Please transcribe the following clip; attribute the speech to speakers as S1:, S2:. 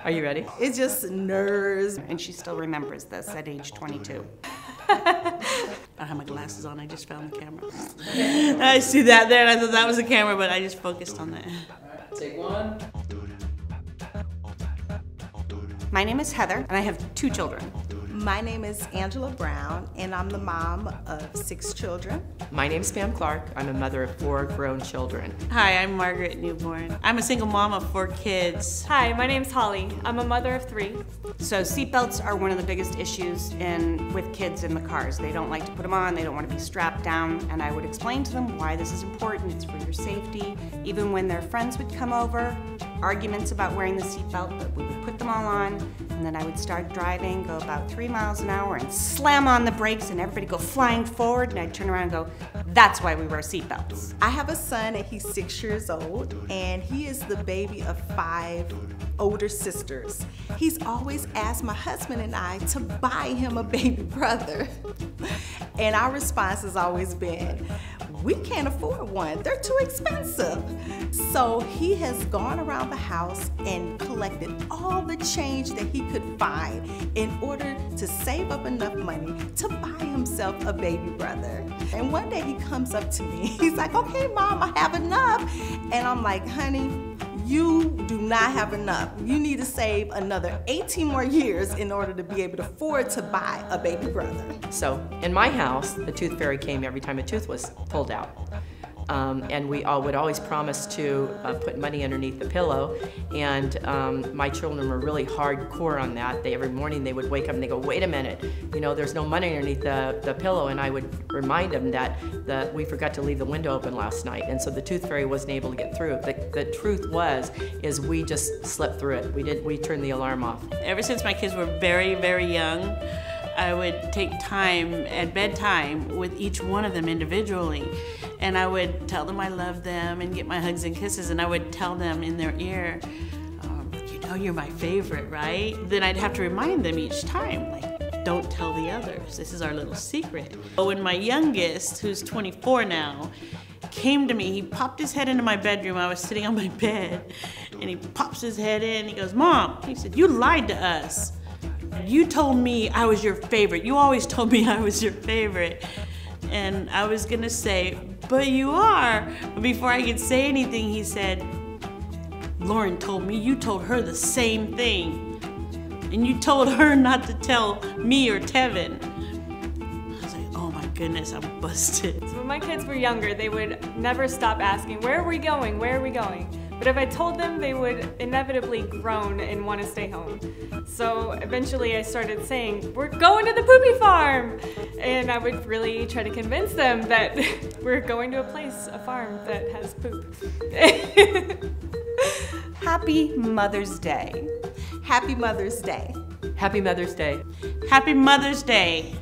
S1: Are you ready?
S2: It's just nerves.
S3: And she still remembers this at age 22.
S4: I have my glasses on, I just found the camera. I see that there, and I thought that was the camera, but I just focused on that.
S1: Take one.
S3: My name is Heather, and I have 2 children.
S2: My name is Angela Brown, and I'm the mom of 6 children.
S1: My name's Pam Clark. I'm a mother of 4 grown children.
S4: Hi, I'm Margaret Newborn. I'm a single mom of 4 kids.
S5: Hi, my name's Holly. I'm a mother of 3.
S3: So seatbelts are one of the biggest issues with kids in the cars. They don't like to put them on, they don't want to be strapped down, and I would explain to them why this is important, it's for your safety. Even when their friends would come over, arguments about wearing the seatbelt, but we would put them all on, and then I would start driving, go about 3 miles an hour, and slam on the brakes, and everybody go flying forward, and I'd turn around and go, that's why we wear seatbelts.
S2: I have a son, and he's 6 years old, and he is the baby of 5 older sisters. He's always asked my husband and I to buy him a baby brother. And our response has always been, we can't afford one, they're too expensive. So he has gone around the house and collected all the change that he could find in order to save up enough money to buy himself a baby brother. And one day he comes up to me, he's like, okay Mom, I have enough. And I'm like, honey, you do not have enough. You need to save another 18 more years in order to be able to afford to buy a baby brother.
S1: So in my house, the tooth fairy came every time a tooth was pulled out. And we all would always promise to put money underneath the pillow. And my children were really hardcore on that. Every morning they would wake up and they go, wait a minute, you know, there's no money underneath the pillow. And I would remind them that we forgot to leave the window open last night. And so the tooth fairy wasn't able to get through. The truth is we just slept through it. We turned the alarm off.
S4: Ever since my kids were very, very young, I would take time at bedtime with each one of them individually. And I would tell them I love them and get my hugs and kisses, and I would tell them in their ear, you know you're my favorite, right? Then I'd have to remind them each time, like, don't tell the others. This is our little secret. When my youngest, who's 24 now, came to me, he popped his head into my bedroom. I was sitting on my bed, and he pops his head in, he goes, Mom, he said, you lied to us. You told me I was your favorite. You always told me I was your favorite. And I was gonna say, but you are. But before I could say anything, he said, Lauren told me you told her the same thing. And you told her not to tell me or Tevin. I was like, oh my goodness, I'm busted.
S5: So when my kids were younger, they would never stop asking, where are we going? Where are we going? But if I told them, they would inevitably groan and want to stay home. So eventually I started saying, we're going to the poopy farm! And I would really try to convince them that we're going to a farm that has poop.
S3: Happy Mother's Day.
S2: Happy Mother's Day.
S1: Happy Mother's Day.
S4: Happy Mother's Day.